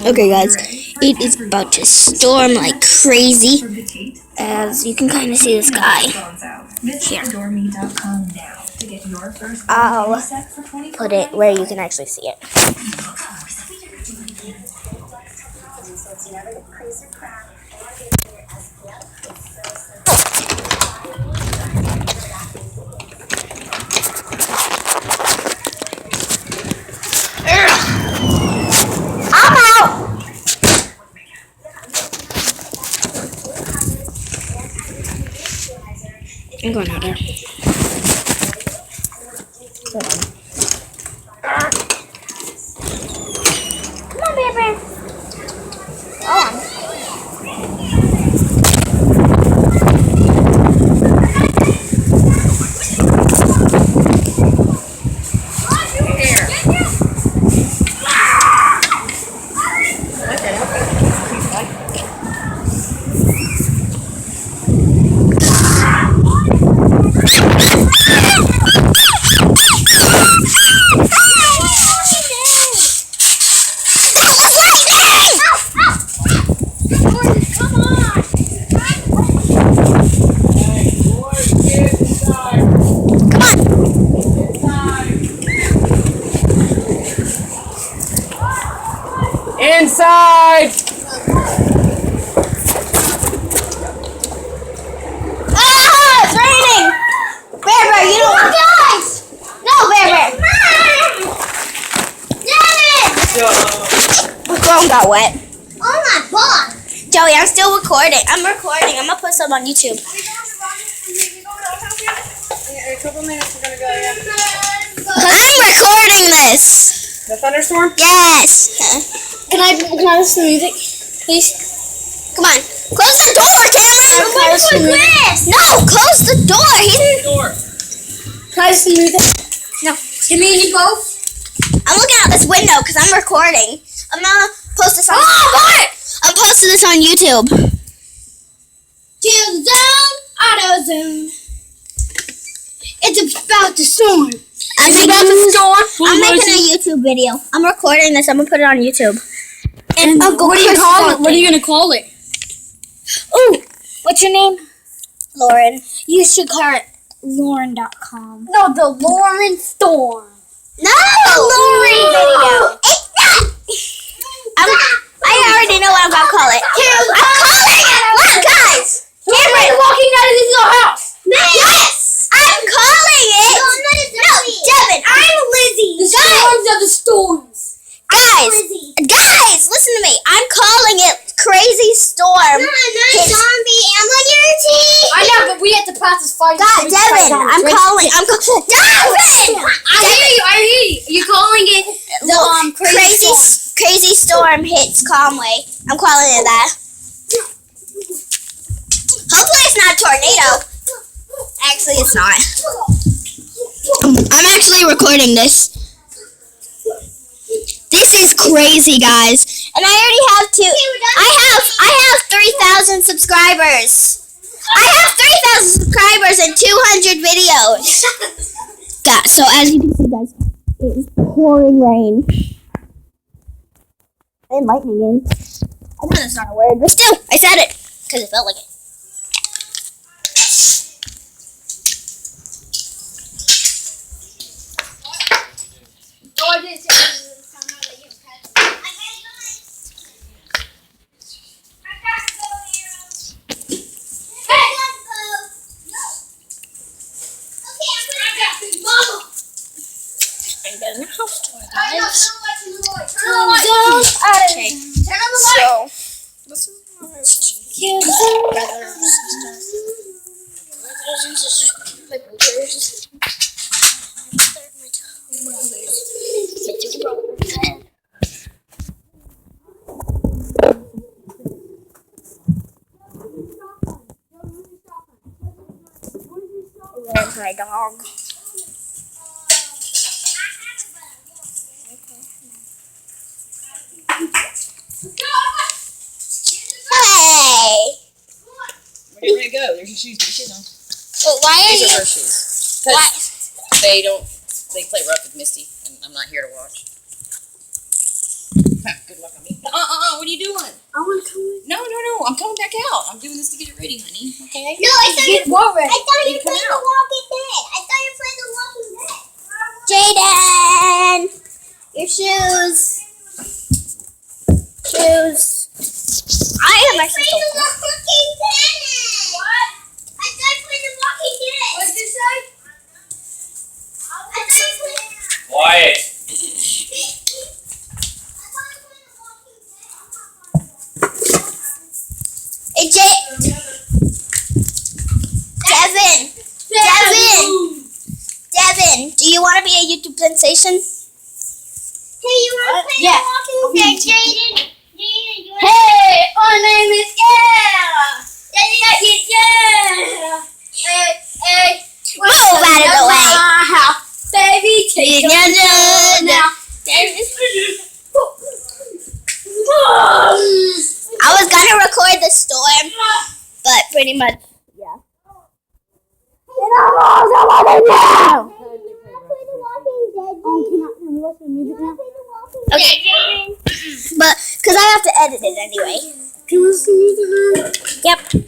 Okay, guys, it is about to storm like crazy, as you can kind of see the sky here. I'll put it where you can actually see it. I'm going out there. Come on, baby. Oh. Inside! Ah! It's raining! Bear Bear, you don't want guys! No, Bear Bear! My phone got wet. Oh my god! Joey, I'm still recording. I'm recording. I'm gonna put some on YouTube. In a couple minutes, we're gonna go, yeah. I'm recording this! The thunderstorm? Yes! Can I listen to music, please? Come on. Close the door, Cameron! No, close the door! Can I listen to music? No. You mean you both? I'm looking out this window because I'm recording. I'm gonna post this on I'm posting this on YouTube. Chill zone, auto zone. It's about to storm. I'm making a YouTube video. I'm recording this. I'm gonna put it on YouTube. And Uncle what do you Chris call it? talking. What are you gonna call it? Ooh, what's your name? Lauren. You should call it Lauren.com. No, the Lauren Storm. No, Lauren video. It's not. I already know what I'm gonna call it. I'm calling it. Look, guys. Cameron walking out of this little house. Yes, I'm calling it. No, Devin, I'm Lizzie. The storms of the storms. Guys, listen to me. I'm calling it Crazy Storm. Zombie am on your team. I know, but we have to practice fighting. God, Devin, I'm calling. Devin! I hear you. You're calling it the Crazy Storm hits Conway. I'm calling it that. Hopefully it's not a tornado. Actually, it's not. I'm actually recording this. This is crazy, guys. And I already have I have 3,000 subscribers. I have 3,000 subscribers and 200 videos. So as you can see, guys, it is pouring rain. And lightning in. I know that's not a word, but still, I said it. Because it felt like it. Oh, I didn't say There's my dog. Hey! Where you ready to go? There's your shoes. Put your shoes on. Well, why are These you? are her shoes. Because they play rough with Misty, and I'm not here to watch. Good luck on me. No. I'm coming back out. I'm doing this to get it ready, honey. Okay. No, I thought Get what ready? I thought you were playing The Walking Dead. I thought you were playing The Walking Dead. Jaden, your shoes. I have my shoes. The Walking Dead. What? I thought you played The Walking Dead. What did you say? I thought you played. Quiet. Hey, Devin, do you want to be a YouTube sensation? Hey, you want to play The Walking Dead, Jaden? Hey, my name is Yeah. Hey. Move out of the way. Baby, take it now. I was gonna record the storm, but pretty much, yeah. Okay, but because I have to edit it anyway. Can we listen to music now? Yep.